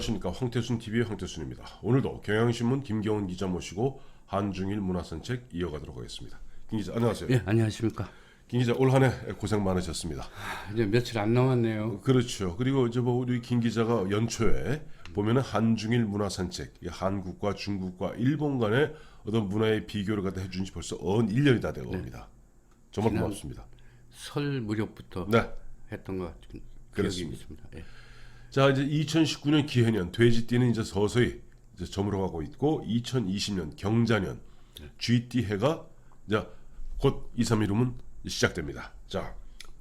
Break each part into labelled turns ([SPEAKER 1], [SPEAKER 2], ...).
[SPEAKER 1] 안녕하십니까. 황태순 TV의 황태순입니다. 오늘도 경향신문 김경훈 기자 모시고 한중일 문화산책 이어가도록 하겠습니다. 김 기자 안녕하세요.
[SPEAKER 2] 예, 안녕하십니까.
[SPEAKER 1] 김 기자 올 한 해 고생 많으셨습니다.
[SPEAKER 2] 이제 며칠 안 남았네요.
[SPEAKER 1] 그렇죠. 그리고 이제 뭐 우리 김 기자가 연초에 보면은 한중일 문화산책, 한국과 중국과 일본 간의 어떤 문화의 비교를 갖다 해준 지 벌써 1년이 다 되어갑니다. 정말
[SPEAKER 2] 지난
[SPEAKER 1] 고맙습니다.
[SPEAKER 2] 설 무렵부터
[SPEAKER 1] 네,
[SPEAKER 2] 했던 것 같은 기억이
[SPEAKER 1] 그렇습니다.
[SPEAKER 2] 있습니다. 예.
[SPEAKER 1] 자 이제 2019년 기해년 돼지띠는 이제 서서히 이제 저물어가고 있고 2020년 경자년 쥐띠 해가 이제 곧 2, 3일 후면 시작됩니다. 자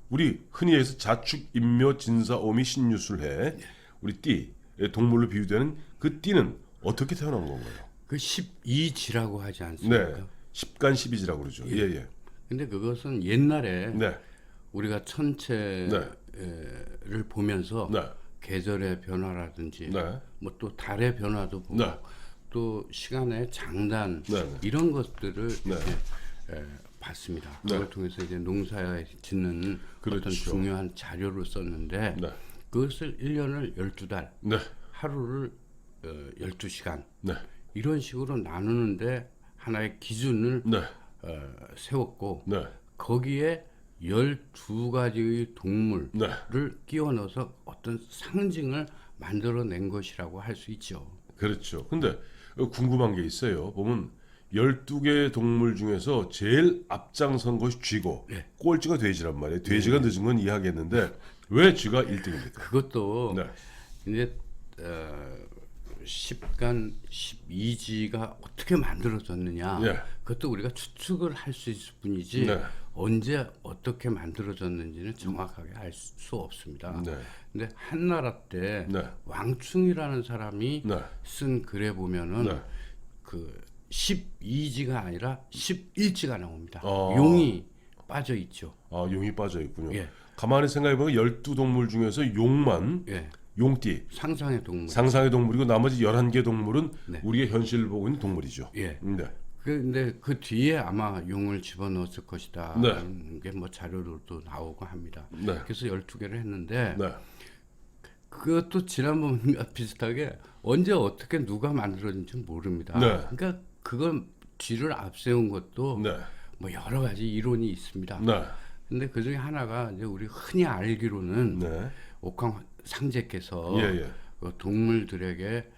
[SPEAKER 1] 우리 흔히 해서 자축 인묘 진사 오미 신유술해 우리 띠 동물로 비유되는 그 띠는 어떻게 태어난 건가요?
[SPEAKER 2] 그 12지라고 하지 않습니까?
[SPEAKER 1] 네, 십간 십이지라고 그러죠. 예, 예.
[SPEAKER 2] 근데 그것은 옛날에
[SPEAKER 1] 네,
[SPEAKER 2] 우리가 천체를 보면서
[SPEAKER 1] 네,
[SPEAKER 2] 계절의 변화라든지
[SPEAKER 1] 네,
[SPEAKER 2] 뭐 또 달의 변화도 보고
[SPEAKER 1] 네.
[SPEAKER 2] 또 시간의 장단
[SPEAKER 1] 네, 네.
[SPEAKER 2] 이런 것들을
[SPEAKER 1] 네.
[SPEAKER 2] 이제 봤습니다.
[SPEAKER 1] 네.
[SPEAKER 2] 그걸 통해서 이제 농사에 짓는 어떤
[SPEAKER 1] 그렇죠.
[SPEAKER 2] 중요한 자료를 썼는데
[SPEAKER 1] 네,
[SPEAKER 2] 그것을 1년을 12달,
[SPEAKER 1] 네,
[SPEAKER 2] 하루를 12시간
[SPEAKER 1] 네,
[SPEAKER 2] 이런 식으로 나누는데 하나의 기준을
[SPEAKER 1] 네,
[SPEAKER 2] 세웠고
[SPEAKER 1] 네,
[SPEAKER 2] 거기에 12가지의 동물을
[SPEAKER 1] 네.
[SPEAKER 2] 끼워 넣어서 어떤 상징을 만들어낸 것이라고 할 수 있죠.
[SPEAKER 1] 그렇죠. 근데 궁금한 게 있어요. 보면 12개 동물 중에서 제일 앞장선 것이 쥐고
[SPEAKER 2] 네.
[SPEAKER 1] 꼴찌가 돼지란 말이에요. 돼지가 늦은 건 이해하겠는데 왜 쥐가 1등입니까?
[SPEAKER 2] 그것도
[SPEAKER 1] 네.
[SPEAKER 2] 이제 10간 12지가 어떻게 만들어졌느냐
[SPEAKER 1] 예.
[SPEAKER 2] 그것도 우리가 추측을 할 수 있을 뿐이지
[SPEAKER 1] 네.
[SPEAKER 2] 언제 어떻게 만들어졌는지는 정확하게 알 수 없습니다.
[SPEAKER 1] 네.
[SPEAKER 2] 근데 한나라 때
[SPEAKER 1] 네.
[SPEAKER 2] 왕충이라는 사람이
[SPEAKER 1] 네.
[SPEAKER 2] 쓴 글에 보면은
[SPEAKER 1] 네.
[SPEAKER 2] 그 12지가 아니라 11지가 나옵니다.
[SPEAKER 1] 아.
[SPEAKER 2] 용이 빠져 있죠.
[SPEAKER 1] 아, 용이 빠져 있군요.
[SPEAKER 2] 예.
[SPEAKER 1] 가만히 생각해 보면 12동물 중에서 용만
[SPEAKER 2] 예.
[SPEAKER 1] 용띠
[SPEAKER 2] 상상의 동물.
[SPEAKER 1] 상상의 동물이고 나머지 11개 동물은
[SPEAKER 2] 네.
[SPEAKER 1] 우리의 현실을 보고 있는 동물이죠.
[SPEAKER 2] 예.
[SPEAKER 1] 네.
[SPEAKER 2] 근데 그 뒤에 아마 용을 집어넣었을 것이다.
[SPEAKER 1] 네.
[SPEAKER 2] 이게 뭐 자료로도 나오고 합니다.
[SPEAKER 1] 네.
[SPEAKER 2] 그래서 12개를 했는데
[SPEAKER 1] 네.
[SPEAKER 2] 그것도 지난번과 비슷하게 언제 어떻게 누가 만들었는지 모릅니다.
[SPEAKER 1] 네.
[SPEAKER 2] 그러니까 그걸 쥐를 앞세운 것도
[SPEAKER 1] 네.
[SPEAKER 2] 뭐 여러 가지 이론이 있습니다.
[SPEAKER 1] 네.
[SPEAKER 2] 근데 그 중에 하나가 이제 우리 흔히 알기로는
[SPEAKER 1] 네.
[SPEAKER 2] 옥황 상제께서
[SPEAKER 1] 예, 예.
[SPEAKER 2] 그 동물들에게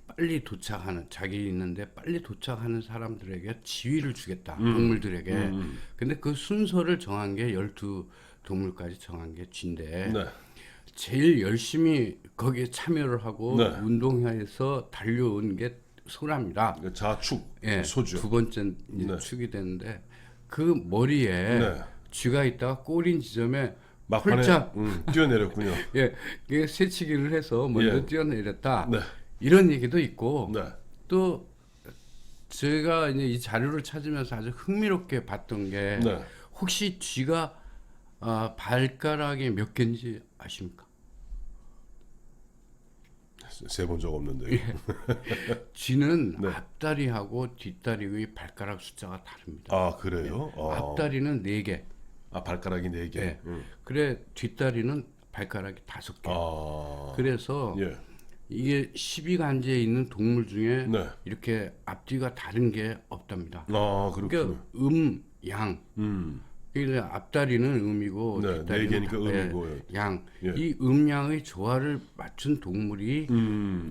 [SPEAKER 2] 빨리 도착하는 자기 있는데 빨리 도착하는 사람들에게 지위를 주겠다. 동물들에게. 근데 그 순서를 정한 게 12동물까지 정한 게 쥐인데
[SPEAKER 1] 네.
[SPEAKER 2] 제일 열심히 거기에 참여를 하고
[SPEAKER 1] 네.
[SPEAKER 2] 운동회에서 달려온 게 소랍니다.
[SPEAKER 1] 자축
[SPEAKER 2] 예,
[SPEAKER 1] 소죠.
[SPEAKER 2] 두 번째 이제
[SPEAKER 1] 네.
[SPEAKER 2] 축이 되는데 그 머리에
[SPEAKER 1] 네.
[SPEAKER 2] 쥐가 있다가 꼬린 지점에
[SPEAKER 1] 막판에
[SPEAKER 2] 홀짝
[SPEAKER 1] 뛰어내렸군요.
[SPEAKER 2] 예, 이게 새치기를 해서 먼저
[SPEAKER 1] 예.
[SPEAKER 2] 뛰어내렸다.
[SPEAKER 1] 네.
[SPEAKER 2] 이런 얘기도 있고
[SPEAKER 1] 네.
[SPEAKER 2] 또 제가 이제 이 자료를 찾으면서 아주 흥미롭게 봤던 게
[SPEAKER 1] 네.
[SPEAKER 2] 혹시 쥐가 발가락이 몇 개인지 아십니까?
[SPEAKER 1] 세본 적 없는데.
[SPEAKER 2] 예. 쥐는
[SPEAKER 1] 네.
[SPEAKER 2] 앞다리하고 뒷다리의 발가락 숫자가 다릅니다.
[SPEAKER 1] 아, 그래요?
[SPEAKER 2] 앞다리는 4개.
[SPEAKER 1] 아, 발가락이 4개.
[SPEAKER 2] 예. 그래 뒷다리는 발가락이 5개.
[SPEAKER 1] 아.
[SPEAKER 2] 그래서
[SPEAKER 1] 예.
[SPEAKER 2] 이게 12간제에 있는 동물 중에
[SPEAKER 1] 네.
[SPEAKER 2] 이렇게 앞뒤가 다른 게 없답니다.
[SPEAKER 1] 아, 그렇군요.
[SPEAKER 2] 그러니까 양.
[SPEAKER 1] 음.
[SPEAKER 2] 이게 앞다리는 음이고
[SPEAKER 1] 네,
[SPEAKER 2] 뒷다리는
[SPEAKER 1] 4개니까 음이고요.
[SPEAKER 2] 양.
[SPEAKER 1] 예.
[SPEAKER 2] 이 음양의 조화를 맞춘 동물이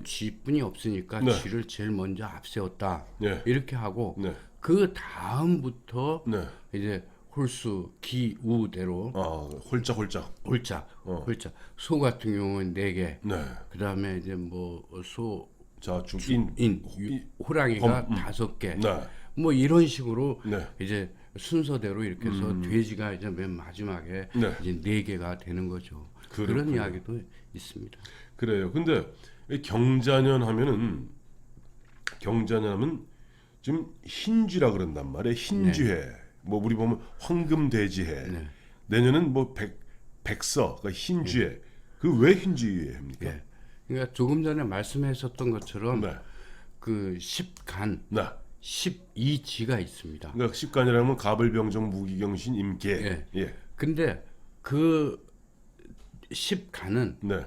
[SPEAKER 2] 쥐뿐이 없으니까
[SPEAKER 1] 네.
[SPEAKER 2] 쥐를 제일 먼저 앞세웠다.
[SPEAKER 1] 예.
[SPEAKER 2] 이렇게 하고
[SPEAKER 1] 네.
[SPEAKER 2] 그 다음부터
[SPEAKER 1] 네.
[SPEAKER 2] 이제 홀수, 기, 우대로
[SPEAKER 1] 아, 홀짝홀짝.
[SPEAKER 2] 홀짝, 홀짝. 소 같은 경우는 4개.
[SPEAKER 1] 네.
[SPEAKER 2] 그다음에 이제 뭐 소,
[SPEAKER 1] 자축
[SPEAKER 2] 호랑이가 5개.
[SPEAKER 1] 네.
[SPEAKER 2] 뭐 이런 식으로
[SPEAKER 1] 네.
[SPEAKER 2] 이제 순서대로 이렇게 해서 돼지가 이제 맨 마지막에
[SPEAKER 1] 네.
[SPEAKER 2] 이제 4개가 되는 거죠. 그런
[SPEAKER 1] 그렇군요.
[SPEAKER 2] 이야기도 있습니다.
[SPEAKER 1] 그래요. 근데 이 경자년 하면은 지금 흰쥐라 그런단 말이에요. 흰쥐해. 뭐 우리 보면 황금돼지해.
[SPEAKER 2] 네.
[SPEAKER 1] 내년은 뭐 백서, 그러니까 흰쥐해. 그 왜 흰쥐해입니까?
[SPEAKER 2] 예. 그러니까 조금 전에 말씀하셨던 것처럼
[SPEAKER 1] 네.
[SPEAKER 2] 그 10간,
[SPEAKER 1] 네.
[SPEAKER 2] 12지가 있습니다.
[SPEAKER 1] 그러니까 십간이라면 가불병정 무기경신 임계.
[SPEAKER 2] 예.
[SPEAKER 1] 예.
[SPEAKER 2] 근데 그 10간은
[SPEAKER 1] 네.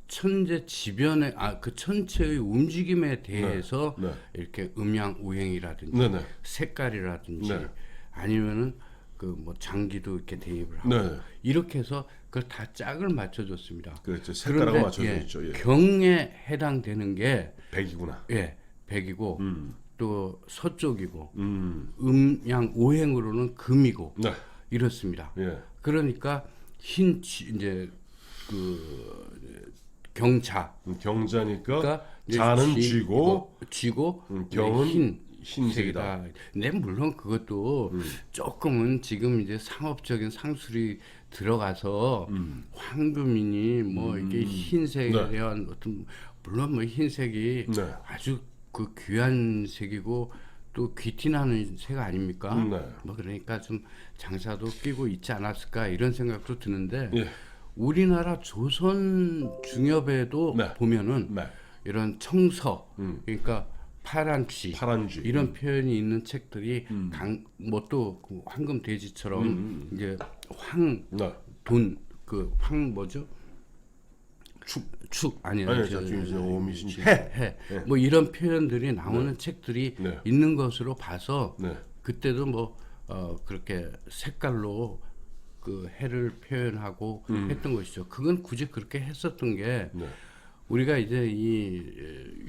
[SPEAKER 2] 천재 지변의 그 천체의 움직임에 대해서
[SPEAKER 1] 네.
[SPEAKER 2] 이렇게 음양 오행이라든지
[SPEAKER 1] 네, 네.
[SPEAKER 2] 색깔이라든지
[SPEAKER 1] 네.
[SPEAKER 2] 아니면은 그 뭐 장기도 이렇게 대입을 하고
[SPEAKER 1] 네.
[SPEAKER 2] 이렇게 해서 그걸 다 짝을 맞춰줬습니다.
[SPEAKER 1] 그렇죠. 색깔하고 맞춰져 있죠. 예.
[SPEAKER 2] 경에 해당되는 게
[SPEAKER 1] 100이구나.
[SPEAKER 2] 백이고 또 서쪽이고
[SPEAKER 1] 음.
[SPEAKER 2] 음양 오행으로는 금이고
[SPEAKER 1] 네.
[SPEAKER 2] 이렇습니다.
[SPEAKER 1] 예.
[SPEAKER 2] 그러니까 이제 그 경자
[SPEAKER 1] 경자니까
[SPEAKER 2] 그러니까 이제
[SPEAKER 1] 자는 쥐고
[SPEAKER 2] 쥐고
[SPEAKER 1] 경은
[SPEAKER 2] 흰색이다. 근데 물론 그것도 조금은 지금 이제 상업적인 상술이 들어가서 황금이니 뭐 이게 흰색에
[SPEAKER 1] 네.
[SPEAKER 2] 대한 어떤 물론 뭐 흰색이
[SPEAKER 1] 네.
[SPEAKER 2] 아주 그 귀한 색이고 또 귀티나는 색 아닙니까?
[SPEAKER 1] 네.
[SPEAKER 2] 뭐 그러니까 좀 장사도 끼고 있지 않았을까 이런 생각도 드는데
[SPEAKER 1] 예.
[SPEAKER 2] 우리나라 조선 중엽에도
[SPEAKER 1] 네.
[SPEAKER 2] 보면은
[SPEAKER 1] 네.
[SPEAKER 2] 이런 청서 그러니까 파란 쥐
[SPEAKER 1] 파란 쥐.
[SPEAKER 2] 이런 표현이 있는 책들이 뭐또 그 황금 돼지처럼 이제
[SPEAKER 1] 네.
[SPEAKER 2] 황돈 그 황 뭐죠? 축 아니야.
[SPEAKER 1] 아니, 이제 오미신
[SPEAKER 2] 해. 뭐 이런 표현들이 나오는 책들이
[SPEAKER 1] 네.
[SPEAKER 2] 있는 것으로 봐서
[SPEAKER 1] 네.
[SPEAKER 2] 그때도 뭐 그렇게 색깔로 그 해를 표현하고 했던 것이죠. 그건 굳이 그렇게 했었던 게
[SPEAKER 1] 네.
[SPEAKER 2] 우리가 이제 이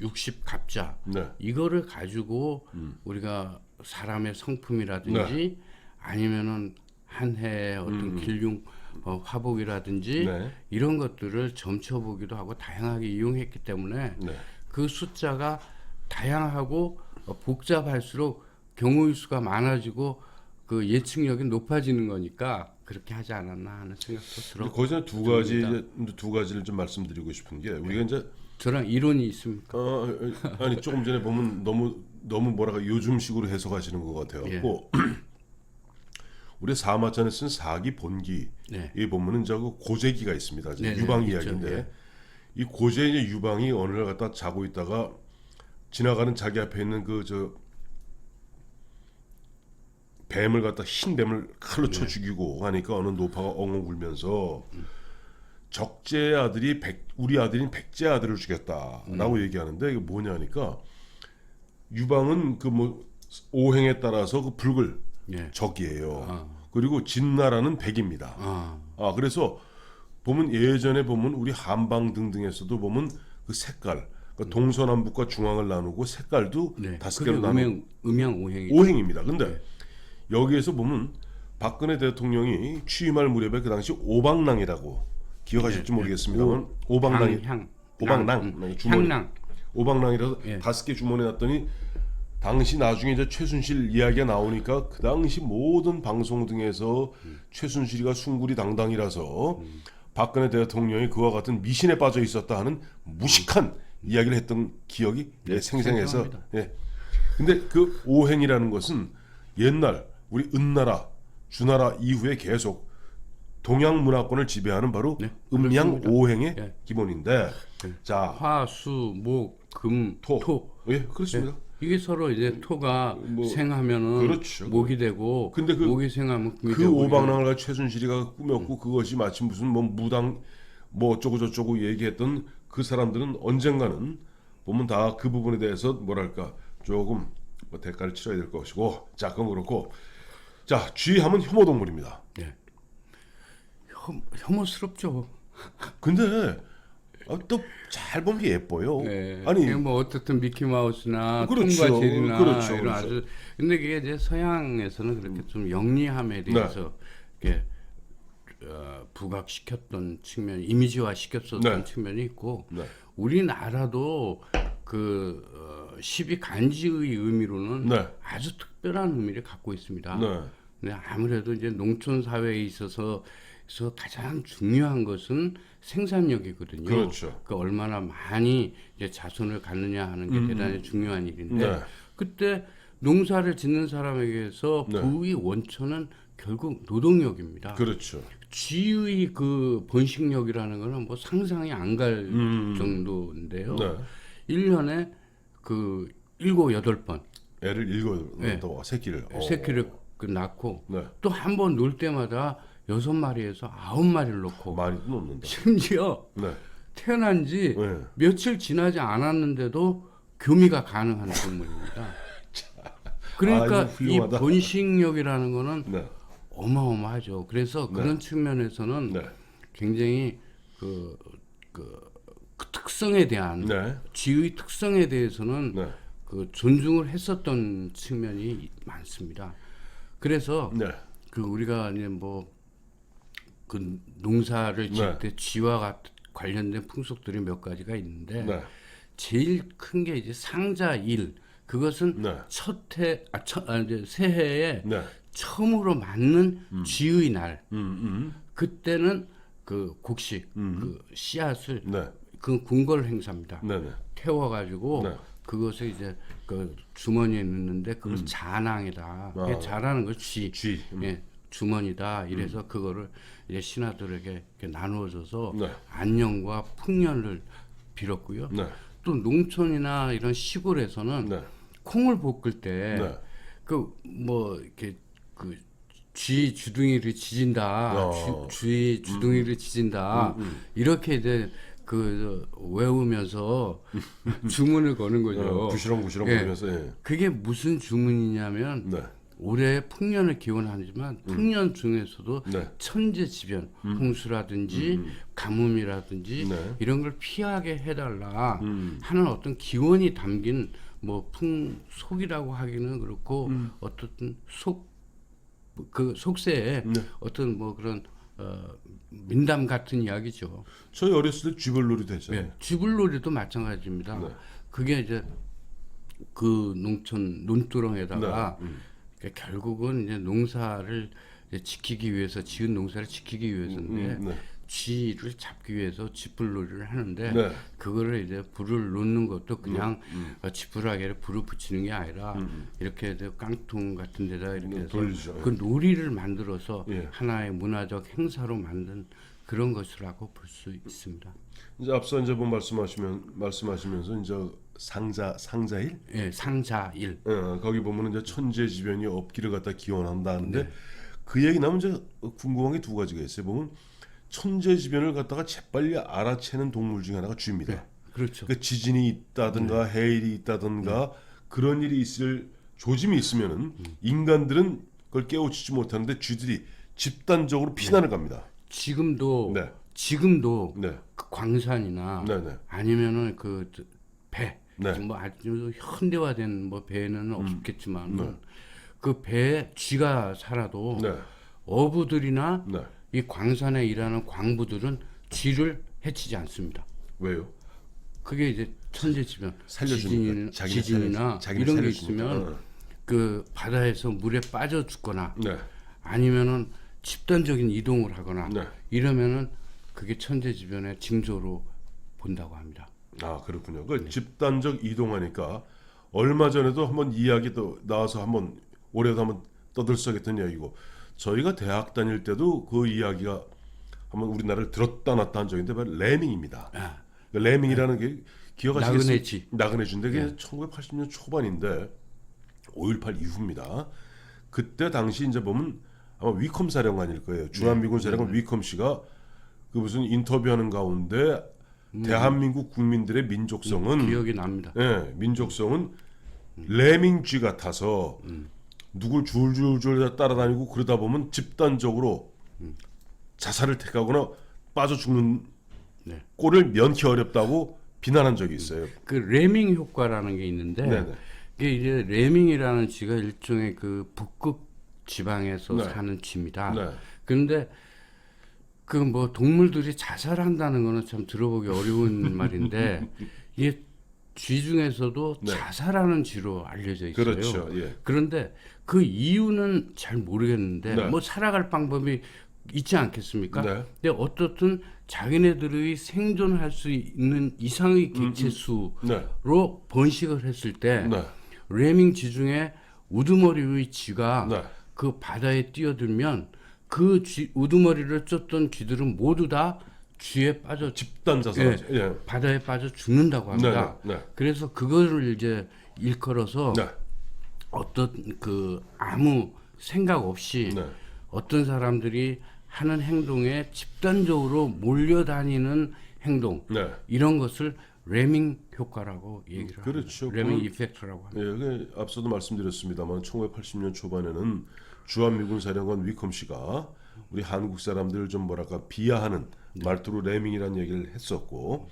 [SPEAKER 2] 60갑자
[SPEAKER 1] 네.
[SPEAKER 2] 이거를 가지고 우리가 사람의 성품이라든지 아니면은 한 해의 어떤 길흉 화복이라든지
[SPEAKER 1] 네.
[SPEAKER 2] 이런 것들을 점쳐보기도 하고 다양하게 이용했기 때문에
[SPEAKER 1] 네.
[SPEAKER 2] 그 숫자가 다양하고 복잡할수록 경우의 수가 많아지고 그 예측력이 높아지는 거니까 그렇게 하지 않았나 하는 생각도 들어.
[SPEAKER 1] 거기서 두 가지를 좀 말씀드리고 싶은 게 우리가 이제
[SPEAKER 2] 저랑 이론이 있습니까?
[SPEAKER 1] 아니 조금 전에 보면 너무 뭐랄까 요즘식으로 해석하시는 것 같아요.
[SPEAKER 2] 예.
[SPEAKER 1] 우리 사마천에 쓴 사기 본기
[SPEAKER 2] 네.
[SPEAKER 1] 이 보면은 저그 고재기가 있습니다. 이제
[SPEAKER 2] 네,
[SPEAKER 1] 유방
[SPEAKER 2] 네,
[SPEAKER 1] 이야기인데
[SPEAKER 2] 있죠. 예.
[SPEAKER 1] 이 고재 이제 유방이 어느 날 갖다 자고 있다가 지나가는 자기 앞에 있는 그 저 뱀을 갖다 흰 뱀을 칼로 쳐 죽이고 하니까 어느 노파가 엉엉 울면서 적재의 아들이 우리 아들인 백제 아들을 죽였다라고 얘기하는데 이게 뭐냐니까 유방은 그 뭐 오행에 따라서 그 불글
[SPEAKER 2] 예.
[SPEAKER 1] 적이에요. 그리고 진나라는 백입니다. 그래서 보면 예전에 보면 우리 한방 등등에서도 보면 그 색깔, 그러니까 동서남북과 중앙을 나누고 색깔도
[SPEAKER 2] 네.
[SPEAKER 1] 다섯
[SPEAKER 2] 그게
[SPEAKER 1] 개로 나누고
[SPEAKER 2] 음양 오행이
[SPEAKER 1] 오행입니다. 근데 여기에서 보면 박근혜 대통령이 취임할 무렵에 그 당시 오방랑이라고 기억하실지 모르겠습니다만 오방랑이 오방랑
[SPEAKER 2] 향랑
[SPEAKER 1] 오방랑이라서 5개 주머니에 놨더니 당시 나중에 이제 최순실 이야기가 나오니까 그 당시 모든 방송 등에서 최순실이가 숭구리 당당이라서 박근혜 대통령이 그와 같은 미신에 빠져 있었다 하는 무식한 이야기를 했던 기억이 생생해서
[SPEAKER 2] 생생합니다.
[SPEAKER 1] 근데 그 오행이라는 것은 옛날 우리 은나라 주나라 이후에 계속 동양 문화권을 지배하는 바로 음양
[SPEAKER 2] 그렇습니다.
[SPEAKER 1] 오행의 기본인데 자
[SPEAKER 2] 화, 수, 목, 금, 토.
[SPEAKER 1] 예 그렇습니다.
[SPEAKER 2] 이게 서로 이제 토가 생하면은
[SPEAKER 1] 그렇죠.
[SPEAKER 2] 목이 되고
[SPEAKER 1] 근데
[SPEAKER 2] 목이 생하면 금이
[SPEAKER 1] 그
[SPEAKER 2] 되고
[SPEAKER 1] 오방랑을 가지고 최순실이가 꾸몄고 그것이 마치 무슨 뭐 무당 뭐 어쩌고 저쩌고 얘기했던 그 사람들은 언젠가는 보면 다 그 부분에 대해서 뭐랄까 조금 뭐 대가를 치러야 될 것이고 자 그건 그렇고 자 쥐하면 혐오동물입니다.
[SPEAKER 2] 혐오스럽죠.
[SPEAKER 1] 근데 또 잘 보면 예뻐요.
[SPEAKER 2] 아니 뭐 어떻든 미키마우스나
[SPEAKER 1] 그렇죠.
[SPEAKER 2] 톰과 제리나
[SPEAKER 1] 그렇죠.
[SPEAKER 2] 이런
[SPEAKER 1] 그렇죠.
[SPEAKER 2] 아주 근데 그게 이제 서양에서는 그렇게 좀 영리함에 대해서 이렇게 부각시켰던 측면, 이미지화 시켰었던 측면이 있고 우리나라도 그 시비 간지의 의미로는 아주 특별한 의미를 갖고 있습니다. 근데 아무래도 이제 농촌 사회에 있어서 가장 중요한 것은 생산력이거든요.
[SPEAKER 1] 그렇죠.
[SPEAKER 2] 그 얼마나 많이 이제 자손을 갖느냐 하는 게 대단히 중요한 일인데 그때 농사를 짓는 사람에게서 부의 원천은 결국 노동력입니다.
[SPEAKER 1] 그렇죠.
[SPEAKER 2] 쥐의 그 번식력이라는 거는 뭐 상상이 안 갈 정도인데요. 1년에 그 7, 8번
[SPEAKER 1] 애를 일곱 새끼를
[SPEAKER 2] 그 낳고 또 한 번 놀 때마다 6마리에서 9마리를 놓고
[SPEAKER 1] 많이도 놓는다.
[SPEAKER 2] 심지어 태어난 지
[SPEAKER 1] 네.
[SPEAKER 2] 며칠 지나지 않았는데도 교미가 가능한 동물입니다. 그러니까
[SPEAKER 1] 이거
[SPEAKER 2] 이
[SPEAKER 1] 훌륭하다.
[SPEAKER 2] 번식력이라는 거는
[SPEAKER 1] 네.
[SPEAKER 2] 어마어마하죠. 그래서 그런 측면에서는
[SPEAKER 1] 네.
[SPEAKER 2] 굉장히 그 특성에 대한
[SPEAKER 1] 네.
[SPEAKER 2] 쥐의 특성에 대해서는
[SPEAKER 1] 네.
[SPEAKER 2] 그 존중을 했었던 측면이 많습니다. 그래서
[SPEAKER 1] 네.
[SPEAKER 2] 그 우리가 이제 뭐 그 농사를 지을
[SPEAKER 1] 네.
[SPEAKER 2] 때 쥐와 관련된 풍속들이 몇 가지가 있는데
[SPEAKER 1] 네.
[SPEAKER 2] 제일 큰 게 이제 상자일 그것은
[SPEAKER 1] 네.
[SPEAKER 2] 이제 새해에
[SPEAKER 1] 네.
[SPEAKER 2] 처음으로 맞는 쥐의 날
[SPEAKER 1] 음.
[SPEAKER 2] 그때는 그 곡식 그 씨앗을
[SPEAKER 1] 네.
[SPEAKER 2] 그 궁궐 행사입니다.
[SPEAKER 1] 네. 네.
[SPEAKER 2] 태워가지고
[SPEAKER 1] 네.
[SPEAKER 2] 그것을 이제 그 주머니에 넣는데 그걸 자낭이다. 이게 자라는 걸 쥐.
[SPEAKER 1] 쥐.
[SPEAKER 2] 예, 주머니다. 이래서 그거를 이제 신하들에게 이렇게 나누어줘서
[SPEAKER 1] 네.
[SPEAKER 2] 안녕과 풍년을 빌었고요.
[SPEAKER 1] 네.
[SPEAKER 2] 또 농촌이나 이런 시골에서는
[SPEAKER 1] 네.
[SPEAKER 2] 콩을 볶을 때
[SPEAKER 1] 네.
[SPEAKER 2] 그 뭐 이렇게 그 쥐 주둥이를 지진다, 쥐 주둥이를 지진다 이렇게 이제 그 외우면서 주문을 거는 거죠.
[SPEAKER 1] 부시렁부시렁
[SPEAKER 2] 예.
[SPEAKER 1] 거리면서 예.
[SPEAKER 2] 그게 무슨 주문이냐면
[SPEAKER 1] 네.
[SPEAKER 2] 올해 풍년을 기원하지만 풍년 중에서도
[SPEAKER 1] 네.
[SPEAKER 2] 천재지변, 홍수라든지 가뭄이라든지
[SPEAKER 1] 네.
[SPEAKER 2] 이런 걸 피하게 해달라 하는 어떤 기원이 담긴 뭐 풍속이라고 하기는 그렇고 어떤 그 속세에
[SPEAKER 1] 네.
[SPEAKER 2] 어떤 뭐 그런 민담 같은 이야기죠.
[SPEAKER 1] 저희 어렸을 때 쥐벌놀이도 했잖아요.
[SPEAKER 2] 예, 쥐불놀이도 마찬가지입니다.
[SPEAKER 1] 네.
[SPEAKER 2] 그게 이제 그 농촌 논두렁에다가
[SPEAKER 1] 네.
[SPEAKER 2] 그러니까 결국은 이제 농사를 이제 지키기 위해서 지은 농사를 지키기 위해서인데
[SPEAKER 1] 네.
[SPEAKER 2] 쥐를 잡기 위해서 쥐불놀이를 하는데
[SPEAKER 1] 네.
[SPEAKER 2] 그거를 이제 불을 놓는 것도 그냥 지푸라기를 불을 붙이는 게 아니라 이렇게 이제 깡통 같은 데다 이렇게 해서
[SPEAKER 1] 돌리죠.
[SPEAKER 2] 그 놀이를 만들어서
[SPEAKER 1] 예.
[SPEAKER 2] 하나의 문화적 행사로 만든 그런 것이라고 볼 수 있습니다.
[SPEAKER 1] 이제 앞서 이제 뭐 말씀하시면서 이제 상자일
[SPEAKER 2] 예, 상자일.
[SPEAKER 1] 거기 보면은 이제 천재지변이 없기를 갖다 기원한다는데
[SPEAKER 2] 네.
[SPEAKER 1] 그 얘기 나면 이제 궁금한 게 두 가지가 있어요. 보면 천재지변을 갖다가 재빨리 알아채는 동물 중에 하나가 쥐입니다.
[SPEAKER 2] 네, 그렇죠.
[SPEAKER 1] 그 지진이 있다든가 해일이 있다든가 그런 일이 있을 조짐이 있으면은 인간들은 그걸 깨우치지 못하는데 쥐들이 집단적으로 피난을 갑니다.
[SPEAKER 2] 지금도
[SPEAKER 1] 네. 네.
[SPEAKER 2] 그 광산이나
[SPEAKER 1] 네, 네.
[SPEAKER 2] 아니면은 그 배,
[SPEAKER 1] 네.
[SPEAKER 2] 뭐 아주 현대화된 뭐 배는 없겠지만
[SPEAKER 1] 네.
[SPEAKER 2] 그 배에 쥐가 살아도
[SPEAKER 1] 네.
[SPEAKER 2] 어부들이나
[SPEAKER 1] 네.
[SPEAKER 2] 이 광산에 일하는 광부들은 쥐를 해치지 않습니다.
[SPEAKER 1] 왜요?
[SPEAKER 2] 그게 이제 천재지변,
[SPEAKER 1] 살려주니까.
[SPEAKER 2] 지진이나
[SPEAKER 1] 자기네
[SPEAKER 2] 이런 게
[SPEAKER 1] 살려주니까.
[SPEAKER 2] 있으면 그 바다에서 물에 빠져 죽거나
[SPEAKER 1] 네.
[SPEAKER 2] 아니면은 집단적인 이동을 하거나
[SPEAKER 1] 네.
[SPEAKER 2] 이러면은 그게 천재지변의 징조로 본다고 합니다.
[SPEAKER 1] 아 그렇군요. 그 집단적 이동하니까 얼마 전에도 한번 이야기도 나와서 한번 올해도 한번 떠들썩했던 이야기고 저희가 대학 다닐 때도 그 이야기가 한번 우리나라를 들었다 놨다 한 적인데 바로 레밍입니다.
[SPEAKER 2] 아,
[SPEAKER 1] 그 레밍이라는 게 기억하시겠어요?
[SPEAKER 2] 나그네쥐.
[SPEAKER 1] 나그네쥐인데 그게 1980년 초반인데 5.18 이후입니다. 그때 당시 이제 보면 아마 위컴 사령관일 거예요. 주한미군 사령관 위컴 씨가 그 무슨 인터뷰하는 가운데 대한민국 국민들의 민족성은
[SPEAKER 2] 기억이 납니다.
[SPEAKER 1] 예, 민족성은 레밍쥐 같아서 누굴 줄줄줄 따라다니고 그러다 보면 집단적으로 자살을 택하거나 빠져 죽는
[SPEAKER 2] 네.
[SPEAKER 1] 꼴을 면키 어렵다고 비난한 적이 있어요.
[SPEAKER 2] 그 레밍 효과라는 게 있는데
[SPEAKER 1] 네네.
[SPEAKER 2] 이게 이제 레밍이라는 쥐가 일종의 그 북극 지방에서
[SPEAKER 1] 네.
[SPEAKER 2] 사는 쥐입니다.
[SPEAKER 1] 네.
[SPEAKER 2] 그런데 그 뭐 동물들이 자살한다는 거는 참 들어보기 어려운 말인데 이게 쥐 중에서도
[SPEAKER 1] 네.
[SPEAKER 2] 자살하는 쥐로 알려져 있어요.
[SPEAKER 1] 그렇죠. 예.
[SPEAKER 2] 그런데 그 이유는 잘 모르겠는데
[SPEAKER 1] 네.
[SPEAKER 2] 뭐 살아갈 방법이 있지 않겠습니까?
[SPEAKER 1] 네.
[SPEAKER 2] 근데 어떻든 자기네들의 생존할 수 있는 이상의 개체수로
[SPEAKER 1] 네.
[SPEAKER 2] 번식을 했을 때
[SPEAKER 1] 네.
[SPEAKER 2] 레밍 쥐 중에 우두머리의 쥐가
[SPEAKER 1] 네.
[SPEAKER 2] 그 바다에 뛰어들면 그 우두머리를 쫓던 쥐들은 모두 다 쥐에 빠져
[SPEAKER 1] 집단 자살하죠. 예.
[SPEAKER 2] 바다에 빠져 죽는다고 합니다.
[SPEAKER 1] 네. 네.
[SPEAKER 2] 그래서 그거를 이제 일컬어서
[SPEAKER 1] 네.
[SPEAKER 2] 어떤 그 아무 생각 없이
[SPEAKER 1] 네.
[SPEAKER 2] 어떤 사람들이 하는 행동에 집단적으로 몰려다니는 행동
[SPEAKER 1] 네.
[SPEAKER 2] 이런 것을 레밍 효과라고 얘기를
[SPEAKER 1] 그렇죠.
[SPEAKER 2] 합니다. 레밍 이펙트라고 합니다.
[SPEAKER 1] 예, 앞서도 말씀드렸습니다만 1980년 초반에는 주한미군 사령관 위컴 씨가 우리 한국 사람들 좀 뭐랄까 비하하는 말투로 레밍이라는 얘기를 했었고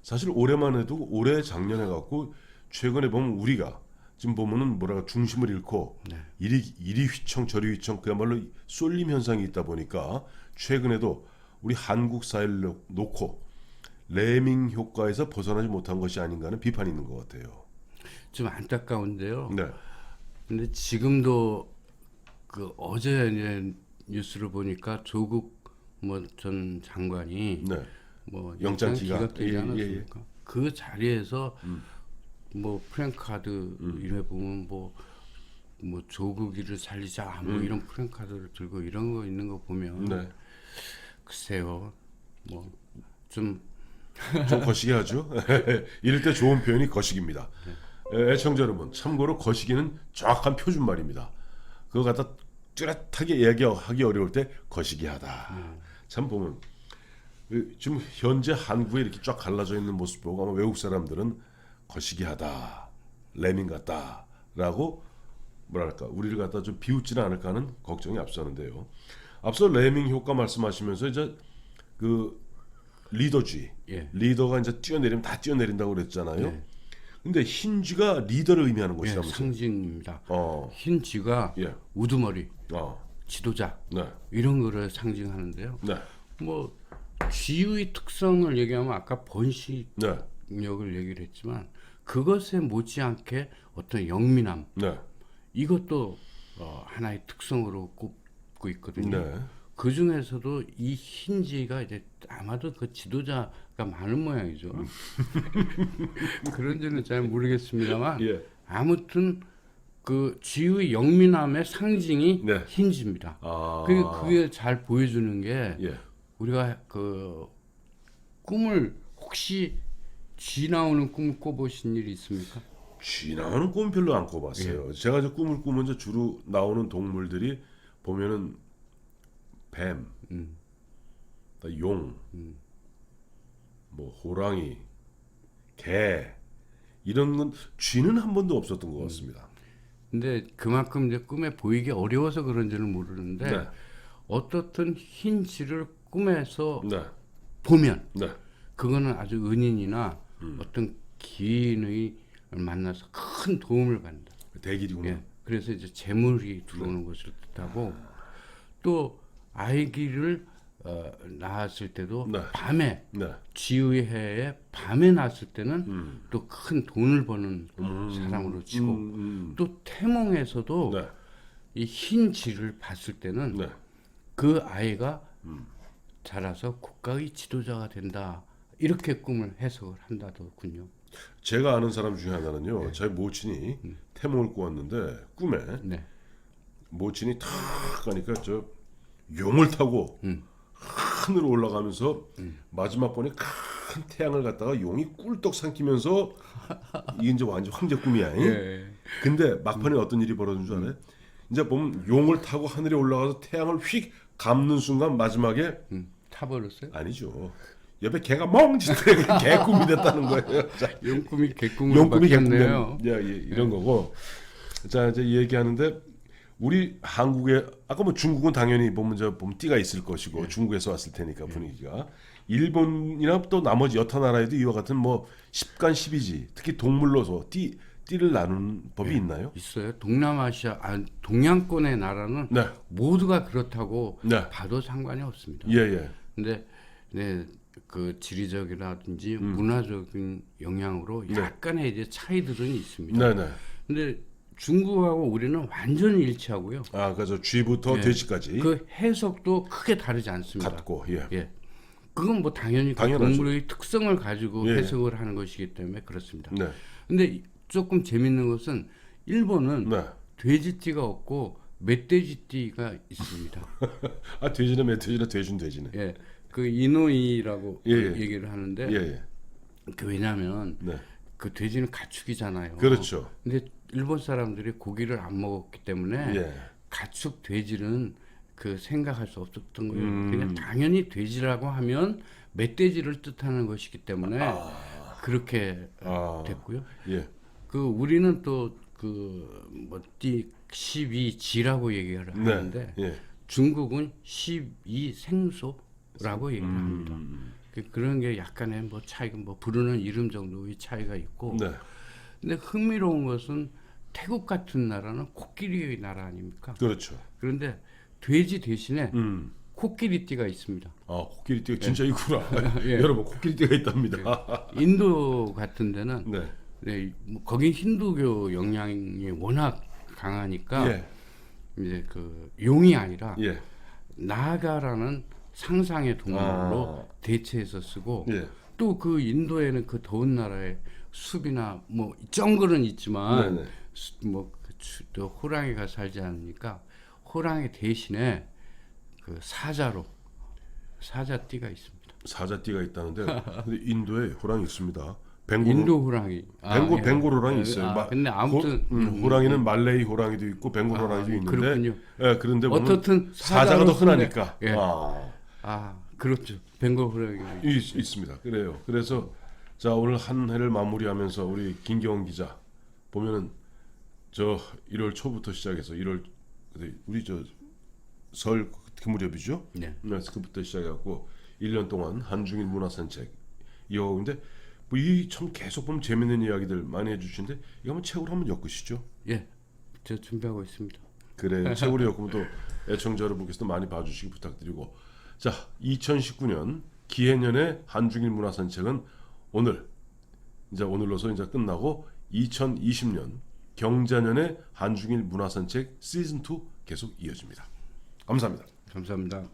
[SPEAKER 1] 사실 올해만 해도 올해 작년에 갖고 최근에 보면 우리가 지금 보면은 뭐랄까 중심을 잃고 이리 휘청 저리 휘청 그야말로 쏠림 현상이 있다 보니까 최근에도 우리 한국 사회를 놓고 레밍 효과에서 벗어나지 못한 것이 아닌가 하는 비판이 있는 것 같아요.
[SPEAKER 2] 좀 안타까운데요.
[SPEAKER 1] 네.
[SPEAKER 2] 근데 지금도 그 어제 이제 뉴스를 보니까 조국 뭐 전 장관이
[SPEAKER 1] 네.
[SPEAKER 2] 뭐
[SPEAKER 1] 영장
[SPEAKER 2] 기각되지
[SPEAKER 1] 예,
[SPEAKER 2] 않았습니까? 그 자리에서 뭐 프랭카드 이래 보면 뭐 조국이를 살리자 뭐 이런 프랭카드를 들고 이런 거 있는 거 보면
[SPEAKER 1] 네.
[SPEAKER 2] 글쎄요 뭐좀
[SPEAKER 1] 좀 거시기 하죠. 이럴 때 좋은 표현이 거시기입니다. 애청자 여러분, 참고로 거시기는 정확한 표준말입니다. 그거 갖다 뚜렷하게 이야기하기 어려울 때 거시기하다. 참 보면 지금 현재 한국에 이렇게 쫙 갈라져 있는 모습 보고 아마 외국 사람들은 거시기하다, 레밍 같다라고 뭐랄까 우리를 갖다 좀 비웃지는 않을까 하는 걱정이 앞서는데요. 앞서 레밍 효과 말씀하시면서 이제 그 리더주의,
[SPEAKER 2] 예.
[SPEAKER 1] 리더가 이제 뛰어내리면 다 뛰어내린다고 그랬잖아요.
[SPEAKER 2] 예.
[SPEAKER 1] 근데 흰 쥐가 리더를 의미하는
[SPEAKER 2] 예,
[SPEAKER 1] 것이라면서요.
[SPEAKER 2] 상징입니다.
[SPEAKER 1] 어,
[SPEAKER 2] 흰 쥐가
[SPEAKER 1] 예,
[SPEAKER 2] 우두머리, 지도자
[SPEAKER 1] 네,
[SPEAKER 2] 이런 거를 상징하는데요.
[SPEAKER 1] 네,
[SPEAKER 2] 뭐 쥐의 특성을 얘기하면 아까 번식력을
[SPEAKER 1] 네,
[SPEAKER 2] 얘기를 했지만 그것에 못지않게 어떤 영민함
[SPEAKER 1] 네,
[SPEAKER 2] 이것도 하나의 특성으로 꼽고 있거든요.
[SPEAKER 1] 네.
[SPEAKER 2] 그 중에서도 이 흰쥐가 이제 아마도 그 지도자가 많은 모양이죠. 그런지는 잘 모르겠습니다만
[SPEAKER 1] 예.
[SPEAKER 2] 아무튼 그 쥐의 영민함의 상징이
[SPEAKER 1] 네.
[SPEAKER 2] 흰쥐입니다.
[SPEAKER 1] 아,
[SPEAKER 2] 그게 잘 보여주는 게
[SPEAKER 1] 예,
[SPEAKER 2] 우리가 그 꿈을 혹시 쥐 나오는 꿈을 꿔보신 일이 있습니까?
[SPEAKER 1] 쥐 나오는 꿈 별로 안 꿔봤어요. 제가 이제 꿈을 꾸면 이제 주로 나오는 동물들이 보면은 뱀, 또 용, 뭐 호랑이, 개 이런 건 쥐는 한 번도 없었던 것 같습니다.
[SPEAKER 2] 근데 그만큼 이제 꿈에 보이기 어려워서 그런지는 모르는데
[SPEAKER 1] 네,
[SPEAKER 2] 어떻든 흰 쥐를 꿈에서
[SPEAKER 1] 네,
[SPEAKER 2] 보면
[SPEAKER 1] 네,
[SPEAKER 2] 그거는 아주 은인이나 어떤 기인의 만나서 큰 도움을 받는다.
[SPEAKER 1] 대길이구나.
[SPEAKER 2] 예. 그래서 이제 재물이 들어오는 것을 뜻하고 또 아기를 낳았을 때도
[SPEAKER 1] 네.
[SPEAKER 2] 밤에
[SPEAKER 1] 네,
[SPEAKER 2] 쥐의 해에 밤에 낳았을 때는 또 큰 돈을 버는 사람으로 치고 또 태몽에서도
[SPEAKER 1] 네,
[SPEAKER 2] 이 흰 쥐를 봤을 때는
[SPEAKER 1] 네.
[SPEAKER 2] 그 아이가 자라서 국가의 지도자가 된다 이렇게 꿈을 해석을 한다더군요.
[SPEAKER 1] 제가 아는 사람 중에 하나는요. 저희 모친이 태몽을 꾸었는데 꿈에
[SPEAKER 2] 네.
[SPEAKER 1] 모친이 탁 가니까 저 용을 타고 하늘로 올라가면서 마지막 번에 큰 태양을 갖다가 용이 꿀떡 삼키면서 이게 이제 완전 황제 꿈이야. 잉?
[SPEAKER 2] 예.
[SPEAKER 1] 근데 막판에 어떤 일이 벌어진 줄 알아요? 이제 보면 용을 타고 하늘에 올라가서 태양을 휙 감는 순간 마지막에
[SPEAKER 2] 타버렸어요?
[SPEAKER 1] 아니죠. 옆에 개가 멍짓해 개 꿈이 됐다는 거예요. 자,
[SPEAKER 2] 용꿈이 개꿈으로
[SPEAKER 1] 용꿈이
[SPEAKER 2] 바뀌었네요.
[SPEAKER 1] 예, 이런 거고. 자 이제 얘기하는데 우리 한국에 아까 뭐 중국은 당연히 보면 띠가 있을 것이고 중국에서 왔을 테니까 분위기가 일본이나 또 나머지 여타 나라에도 이와 같은 뭐 십간 십이지 특히 동물로서 띠를 나누는 법이 있나요?
[SPEAKER 2] 있어요. 동남아시아, 동양권의 나라는
[SPEAKER 1] 네,
[SPEAKER 2] 모두가 그렇다고
[SPEAKER 1] 네,
[SPEAKER 2] 봐도 상관이 없습니다.
[SPEAKER 1] 예,
[SPEAKER 2] 근데 네, 그 지리적이라든지 문화적인 영향으로 약간의 이제 차이들은 있습니다.
[SPEAKER 1] 네, 네.
[SPEAKER 2] 근데 중국하고 우리는 완전히 일치하고요.
[SPEAKER 1] 아, 그래서 쥐부터
[SPEAKER 2] 예.
[SPEAKER 1] 돼지까지
[SPEAKER 2] 그 해석도 크게 다르지 않습니다.
[SPEAKER 1] 같고, 예,
[SPEAKER 2] 예. 그건 뭐 당연히 그
[SPEAKER 1] 당연하죠.
[SPEAKER 2] 동물의 특성을 가지고
[SPEAKER 1] 예.
[SPEAKER 2] 해석을 하는 것이기 때문에 그렇습니다.
[SPEAKER 1] 네,
[SPEAKER 2] 근데 조금 재밌는 것은 일본은
[SPEAKER 1] 네.
[SPEAKER 2] 돼지띠가 없고 멧돼지띠가 있습니다.
[SPEAKER 1] 아, 돼지는 멧돼지나 돼지는 돼지네.
[SPEAKER 2] 예. 그 이노이라고
[SPEAKER 1] 예, 예.
[SPEAKER 2] 얘기를 하는데
[SPEAKER 1] 예, 예.
[SPEAKER 2] 그 왜냐하면
[SPEAKER 1] 네,
[SPEAKER 2] 그 돼지는 가축이잖아요.
[SPEAKER 1] 그렇죠.
[SPEAKER 2] 근데 일본 사람들이 고기를 안 먹었기 때문에
[SPEAKER 1] 예,
[SPEAKER 2] 가축 돼지는 그 생각할 수 없었던 거예요. 그냥 당연히 돼지라고 하면 멧돼지를 뜻하는 것이기 때문에 그렇게 됐고요.
[SPEAKER 1] 예.
[SPEAKER 2] 그 우리는 또 그뭐 12지라고 얘기를 하는데
[SPEAKER 1] 예.
[SPEAKER 2] 중국은 12생소라고 얘기를 합니다. 그런 게 약간의 뭐 차이가 뭐 부르는 이름 정도의 차이가 있고.
[SPEAKER 1] 네.
[SPEAKER 2] 근데 흥미로운 것은 태국 같은 나라는 코끼리의 나라 아닙니까?
[SPEAKER 1] 그렇죠.
[SPEAKER 2] 그런데 돼지 대신에 코끼리띠가 있습니다.
[SPEAKER 1] 아, 코끼리띠가 진짜 있구나.
[SPEAKER 2] 예.
[SPEAKER 1] 여러분, 코끼리띠가 있답니다.
[SPEAKER 2] 인도 같은 데는
[SPEAKER 1] 네.
[SPEAKER 2] 네, 뭐 거긴 힌두교 영향이 워낙 강하니까
[SPEAKER 1] 예.
[SPEAKER 2] 이제 그 용이 아니라
[SPEAKER 1] 예.
[SPEAKER 2] 나가라는 상상의 동물로 대체해서 쓰고
[SPEAKER 1] 예.
[SPEAKER 2] 또 그 인도에는 그 더운 나라에 숲이나 뭐 정글은 있지만
[SPEAKER 1] 네네.
[SPEAKER 2] 또 호랑이가 살지 않으니까 호랑이 대신에 그 사자띠가 있습니다.
[SPEAKER 1] 사자띠가 있다는데 근데 인도에 호랑이 있습니다.
[SPEAKER 2] 인도 호랑이.
[SPEAKER 1] 벵골 호랑이 있어요.
[SPEAKER 2] 근데 아무튼
[SPEAKER 1] 호랑이는 말레이 호랑이도 있고 벵골 호랑이도 있는데
[SPEAKER 2] 그렇군요.
[SPEAKER 1] 예, 그런데 보면
[SPEAKER 2] 어떻든
[SPEAKER 1] 사자가 더
[SPEAKER 2] 사자로
[SPEAKER 1] 흔하니까.
[SPEAKER 2] 예. 그렇죠. 벵골 호랑이.
[SPEAKER 1] 있습니다. 그래요. 그래서 자, 오늘 한 해를 마무리하면서 우리 김경원 기자 보면은 저 1월 초부터 시작해서 1월 우리 저 설 그 무렵이죠.
[SPEAKER 2] 네.
[SPEAKER 1] 그부터 시작해갖고 1년 동안 한중일 문화산책 이어가고 있는데 뭐 이 참 계속 보면 재밌는 이야기들 많이 해주시는데 이거 한번 책으로 한번 엮으시죠.
[SPEAKER 2] 예, 저 준비하고 있습니다.
[SPEAKER 1] 그래요. 책으로 엮으면 또 애청자 여러분께서도 많이 봐주시기 부탁드리고 자 2019년 기해년의 한중일 문화산책은 오늘로서 이제 끝나고 2020년 경자년의 한중일 문화산책 시즌 2 계속 이어집니다. 감사합니다.
[SPEAKER 2] 감사합니다.